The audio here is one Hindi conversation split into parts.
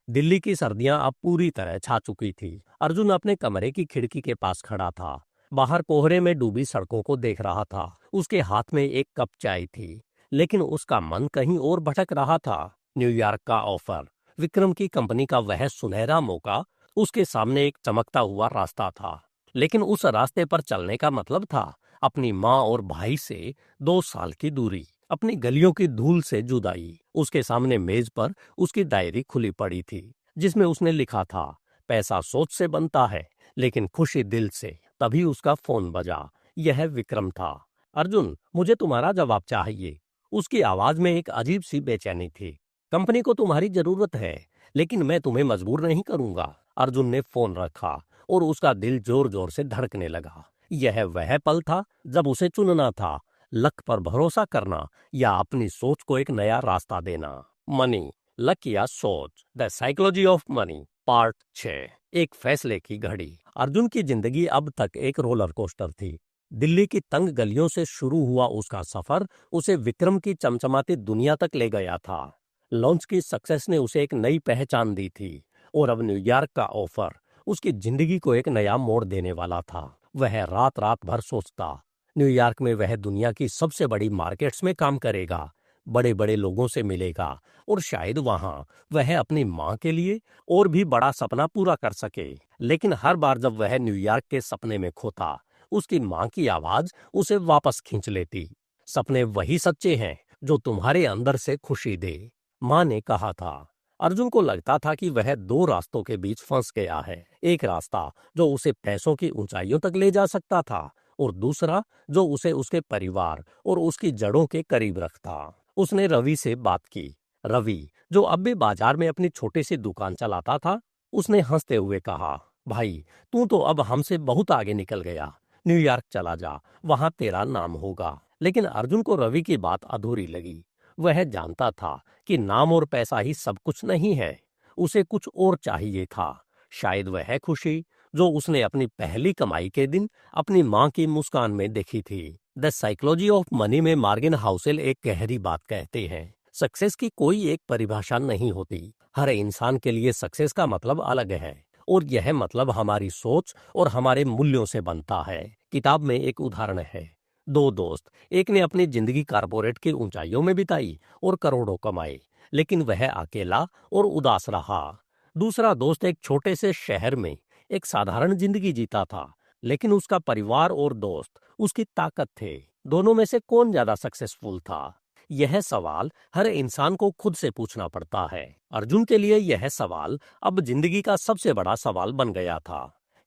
दिल्ली की सर्दियां अब पूरी तरह छा चुकी थी। अर्जुन अपने कमरे की खिड़की के पास खड़ा था। बाहर कोहरे में डूबी सड़कों को देख रहा था। उसके हाथ में एक कप चाय थी, लेकिन उसका मन कहीं और भटक रहा था। न्यूयॉर्क का ऑफर, विक्रम की कंपनी का वह सुनहरा मौका, उसके सामने एक चमकता हुआ रास्ता था। लेकिन उस रास्ते पर चलने का मतलब था अपनी माँ और भाई से 2 साल की दूरी, अपनी गलियों की धूल से जुदाई। उसके सामने मेज पर उसकी डायरी खुली पड़ी थी, जिसमें उसने लिखा था, पैसा सोच से बनता है लेकिन खुशी दिल से। तभी उसका फोन बजा। यह विक्रम था। अर्जुन, मुझे तुम्हारा जवाब चाहिए। उसकी आवाज में एक अजीब सी बेचैनी थी। कंपनी को तुम्हारी जरूरत है, लेकिन मैं तुम्हें मजबूर नहीं करूंगा। अर्जुन ने फोन रखा और उसका दिल जोर जोर से धड़कने लगा। यह वह पल था जब उसे चुनना था, लक पर भरोसा करना या अपनी सोच को एक नया रास्ता देना। मनी, लक या सोच, the psychology of money, part 6। एक फैसले की घड़ी। अर्जुन की जिंदगी अब तक एक रोलर कोस्टर थी। दिल्ली की तंग गलियों से शुरू हुआ उसका सफर उसे विक्रम की चमचमाती दुनिया तक ले गया था। लॉन्च की सक्सेस ने उसे एक नई पहचान दी थी, और अब न्यूयॉर्क का ऑफर उसकी जिंदगी को एक नया मोड़ देने वाला था। वह रात रात भर सोचता। न्यूयॉर्क में वह दुनिया की सबसे बड़ी मार्केट्स में काम करेगा, बड़े बड़े लोगों से मिलेगा, और शायद वहां वह अपनी माँ के लिए और भी बड़ा सपना पूरा कर सके। लेकिन हर बार जब वह न्यूयॉर्क के सपने में खोता, उसकी माँ की आवाज उसे वापस खींच लेती। सपने वही सच्चे हैं जो तुम्हारे अंदर से खुशी दे, माँ ने कहा था। अर्जुन को लगता था कि वह दो रास्तों के बीच फंस गया है। एक रास्ता जो उसे पैसों की ऊंचाइयों तक ले जा सकता था, और दूसरा जो उसे उसके परिवार और उसकी जड़ों के करीब रखता। उसने रवि से बात की। रवि, जो अब भी बाजार में अपनी छोटी सी दुकान चलाता था, उसने हंसते हुए कहा, भाई, तू तो अब हमसे बहुत आगे निकल गया। न्यूयॉर्क चला जा, वहां तेरा नाम होगा। लेकिन अर्जुन को रवि की बात अधूरी लगी। वह जानता था कि नाम और पैसा ही सब कुछ नहीं है। उसे कुछ और चाहिए था। शायद वह खुशी जो उसने अपनी पहली कमाई के दिन अपनी माँ की मुस्कान में देखी थी। द साइकोलॉजी ऑफ मनी में मार्गन हाउसेल एक गहरी बात कहते हैं, सक्सेस की कोई एक परिभाषा नहीं होती। हर इंसान के लिए सक्सेस का मतलब अलग है, और यह मतलब हमारी सोच और हमारे मूल्यों से बनता है। किताब में एक उदाहरण है, दो दोस्त, एक ने अपनी जिंदगी कारपोरेट की ऊंचाइयों में बिताई और करोड़ों कमाए, लेकिन वह अकेला और उदास रहा। दूसरा दोस्त एक छोटे से शहर में एक साधारण जिंदगी जीता था, लेकिन उसका परिवार और दोस्त उसकी ताकत थे। दोनों में से कौन ज्यादा सक्सेसफुल था? यह सवाल हर इंसान को खुद से पूछना पड़ता है। अर्जुन के लिए यह सवाल अब जिंदगी का सबसे बड़ा सवाल बन गया था।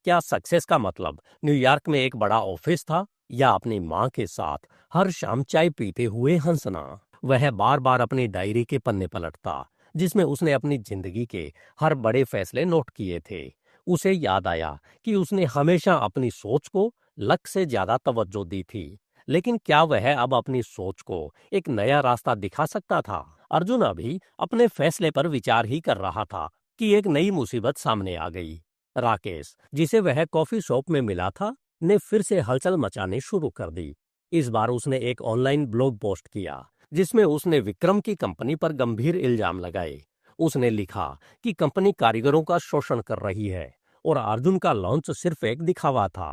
क्या सक्सेस का मतलब न्यूयॉर्क में एक बड़ा ऑफिस था, या अपनी माँ के साथ हर शाम चाय पीते हुए हंसना? वह बार बार अपनी डायरी के पन्ने पलटता, जिसमें उसने अपनी जिंदगी के हर बड़े फैसले नोट किए थे। उसे याद आया कि उसने हमेशा अपनी सोच को लक से ज्यादा तवज्जो दी थी। लेकिन क्या वह अब अपनी सोच को एक नया रास्ता दिखा सकता था? अर्जुन अभी अपने फैसले पर विचार ही कर रहा था कि एक नई मुसीबत सामने आ गई। राकेश, जिसे वह कॉफी शॉप में मिला था, ने फिर से हलचल मचाने शुरू कर दी। इस बार उसने एक ऑनलाइन ब्लॉग पोस्ट किया, जिसमें उसने विक्रम की कंपनी पर गंभीर इल्जाम लगाए। उसने लिखा कि कंपनी कारीगरों का शोषण कर रही है, और अर्जुन का लॉन्च सिर्फ एक दिखावा था।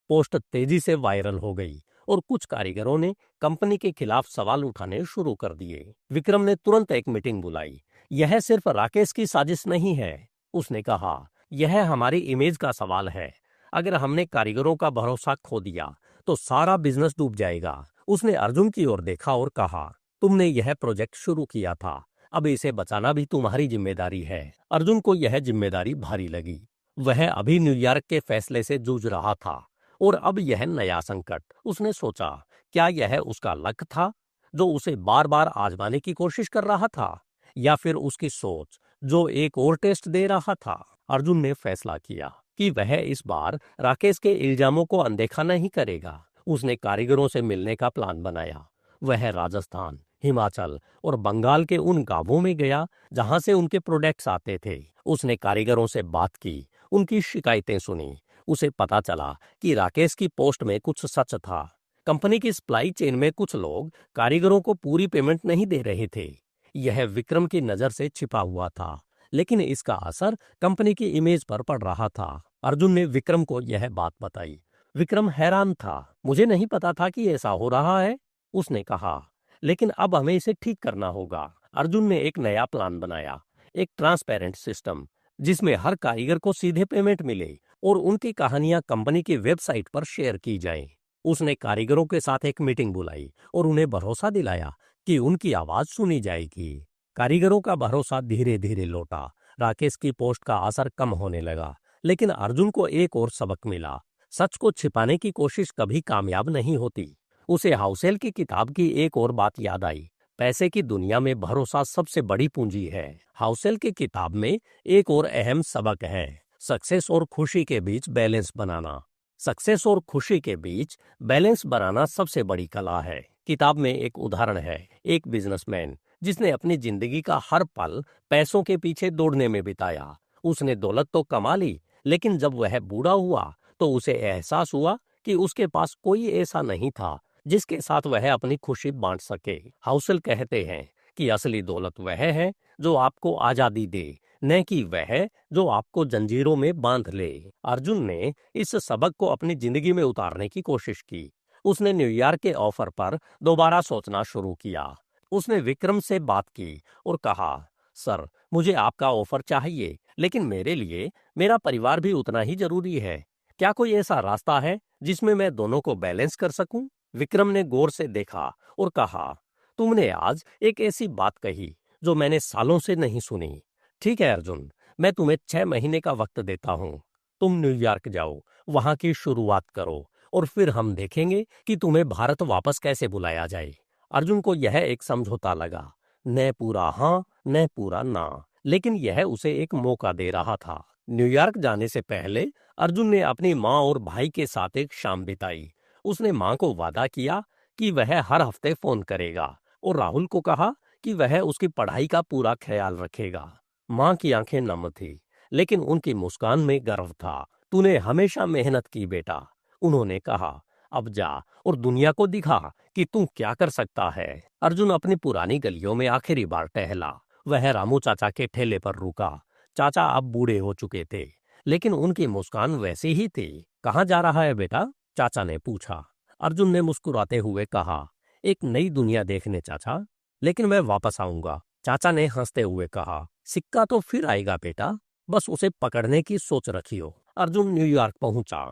पोस्ट तेजी से वायरल हो गई, और कुछ कारीगरों ने कंपनी के खिलाफ सवाल उठाने शुरू कर दिए। विक्रम ने तुरंत एक मीटिंग बुलाई। यह सिर्फ राकेश की साजिश नहीं है, उसने कहा, यह हमारी इमेज का सवाल है। अगर हमने कारीगरों का भरोसा खो दिया तो सारा बिजनेस डूब जाएगा। उसने अर्जुन की ओर देखा और कहा, तुमने यह प्रोजेक्ट शुरू किया था, अब इसे बचाना भी तुम्हारी जिम्मेदारी है। अर्जुन को यह जिम्मेदारी भारी लगी। वह अभी न्यूयॉर्क के फैसले से जूझ रहा था, और अब यह नया संकट। उसने सोचा, क्या यह उसका लक था जो उसे बार बार आजमाने की कोशिश कर रहा था, या फिर उसकी सोच जो एक और टेस्ट दे रहा था? अर्जुन ने फैसला किया कि वह इस बार राकेश के इल्जामों को अनदेखा नहीं करेगा। उसने कारीगरों से मिलने का प्लान बनाया। वह राजस्थान, हिमाचल और बंगाल के उन गांवों में गया जहां से उनके प्रोडक्ट्स आते थे। उसने कारीगरों से बात की, उनकी शिकायतें सुनी। उसे पता चला कि राकेश की पोस्ट में कुछ सच था। कंपनी की सप्लाई चेन में कुछ लोग कारीगरों को पूरी पेमेंट नहीं दे रहे थे। यह विक्रम की नजर से छिपा हुआ था, लेकिन इसका असर कंपनी की इमेज पर पड़ रहा था। अर्जुन ने विक्रम को यह बात बताई। विक्रम हैरान था। मुझे नहीं पता था कि ऐसा हो रहा है, उसने कहा। लेकिन अब हमें इसे ठीक करना होगा। अर्जुन ने एक नया प्लान बनाया, एक ट्रांसपेरेंट सिस्टम जिसमें हर कारीगर को सीधे पेमेंट मिले और उनकी कहानियां कंपनी की वेबसाइट पर शेयर की जाएं। उसने कारीगरों के साथ एक मीटिंग बुलाई और उन्हें भरोसा दिलाया कि उनकी आवाज सुनी जाएगी। कारीगरों का भरोसा धीरे धीरे लौटा। राकेश की पोस्ट का असर कम होने लगा, लेकिन अर्जुन को एक और सबक मिला। सच को छिपाने की कोशिश कभी कामयाब नहीं होती। उसे हाउसेल की किताब की एक और बात याद आई। पैसे की दुनिया में भरोसा सबसे बड़ी पूंजी है। हाउसेल की किताब में एक और अहम सबक है, सक्सेस और खुशी के बीच बैलेंस बनाना। सक्सेस और खुशी के बीच बैलेंस बनाना सबसे बड़ी कला है। किताब में एक उदाहरण है, एक बिजनेसमैन जिसने अपनी जिंदगी का हर पल पैसों के पीछे दौड़ने में बिताया। उसने दौलत तो कमा ली, लेकिन जब वह बूढ़ा हुआ तो उसे एहसास हुआ कि उसके पास कोई ऐसा नहीं था जिसके साथ वह अपनी खुशी बांट सके। हाउसेल कहते हैं कि असली दौलत वह है जो आपको आजादी दे, न कि वह जो आपको जंजीरों में बांध ले। अर्जुन ने इस सबक को अपनी जिंदगी में उतारने की कोशिश की। उसने न्यूयॉर्क के ऑफर पर दोबारा सोचना शुरू किया। उसने विक्रम से बात की और कहा, सर, मुझे आपका ऑफर चाहिए, लेकिन मेरे लिए मेरा परिवार भी उतना ही जरूरी है। क्या कोई ऐसा रास्ता है जिसमें मैं दोनों को बैलेंस कर सकूं? विक्रम ने गौर से देखा और कहा, तुमने आज एक ऐसी बात कही जो मैंने सालों से नहीं सुनी। ठीक है अर्जुन, मैं तुम्हें 6 महीने का वक्त देता हूँ। तुम न्यूयॉर्क जाओ, वहां की शुरुआत करो और फिर हम देखेंगे कि तुम्हें भारत वापस कैसे बुलाया जाए। अर्जुन को यह एक समझौता लगा, न पूरा हाँ न पूरा ना, लेकिन यह उसे एक मौका दे रहा था। न्यूयॉर्क जाने से पहले अर्जुन ने अपनी माँ और भाई के साथ एक शाम बिताई। उसने माँ को वादा किया कि वह हर हफ्ते फोन करेगा और राहुल को कहा कि वह उसकी पढ़ाई का पूरा ख्याल रखेगा। माँ की आंखें नम थी, लेकिन उनकी मुस्कान में गर्व था। तूने हमेशा मेहनत की बेटा, उन्होंने कहा। अब जा और दुनिया को दिखा कि तू क्या कर सकता है। अर्जुन अपनी पुरानी गलियों में आखिरी बार टहला। वह रामू चाचा के ठेले पर रुका। चाचा अब बूढ़े हो चुके थे, लेकिन उनकी मुस्कान वैसी ही थी। कहाँ जा रहा है बेटा? चाचा ने पूछा। अर्जुन ने मुस्कुराते हुए कहा, एक नई दुनिया देखने चाचा, लेकिन मैं वापस आऊंगा। चाचा ने हंसते हुए कहा, सिक्का तो फिर आएगा बेटा, बस उसे पकड़ने की सोच रखियो। अर्जुन न्यूयॉर्क पहुंचा।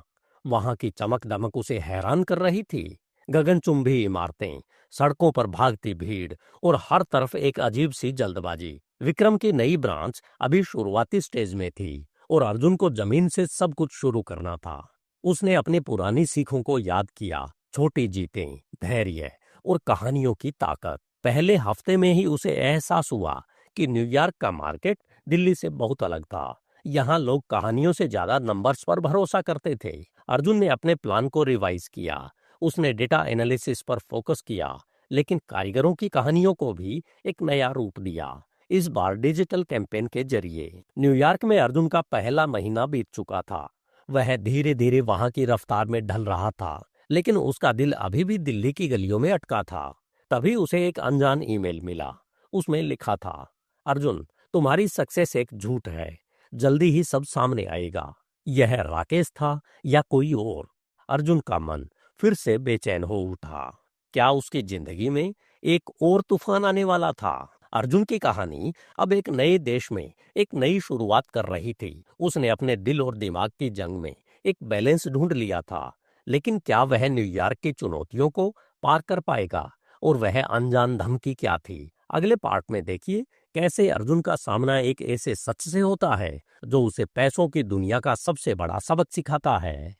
वहां की चमक दमक उसे हैरान कर रही थी। गगनचुंबी इमारतें, सड़कों पर भागती भीड़ और हर तरफ एक अजीब सी जल्दबाजी। विक्रम की नई ब्रांच अभी शुरुआती स्टेज में थी और अर्जुन को जमीन से सब कुछ शुरू करना था। उसने अपनी पुरानी सीखों को याद किया, छोटी जीतें, धैर्य और कहानियों की ताकत। पहले हफ्ते में ही उसे एहसास हुआ कि न्यूयॉर्क का मार्केट दिल्ली से बहुत अलग था। यहाँ लोग कहानियों से ज्यादा नंबर्स पर भरोसा करते थे। अर्जुन ने अपने प्लान को रिवाइज किया। उसने डेटा एनालिसिस पर फोकस किया, लेकिन कारीगरों की कहानियों को भी एक नया रूप दिया। इस बार डिजिटल कैंपेन के जरिए। न्यूयॉर्क में अर्जुन का पहला महीना बीत चुका था। वह धीरे धीरे वहां की रफ्तार में ढल रहा था, लेकिन उसका दिल अभी भी दिल्ली की गलियों में अटका था। तभी उसे एक अनजान ईमेल मिला। उसमें लिखा था, अर्जुन, तुम्हारी सक्सेस एक झूठ है, जल्दी ही सब सामने आएगा। यह राकेश था या कोई और? अर्जुन का मन फिर से बेचैन हो उठा। क्या उसकी जिंदगी में एक और तूफान आने वाला था? अर्जुन की कहानी अब एक नए देश में एक नई शुरुआत कर रही थी। उसने अपने दिल और दिमाग की जंग में एक बैलेंस ढूंढ लिया था, लेकिन क्या वह न्यूयॉर्क की चुनौतियों को पार कर पाएगा? और वह अनजान धमकी क्या थी? अगले पार्ट में देखिए कैसे अर्जुन का सामना एक ऐसे सच से होता है जो उसे पैसों की दुनिया का सबसे बड़ा सबक सिखाता है।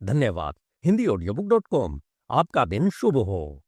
धन्यवाद। HindiAudiobook.com। आपका दिन शुभ हो।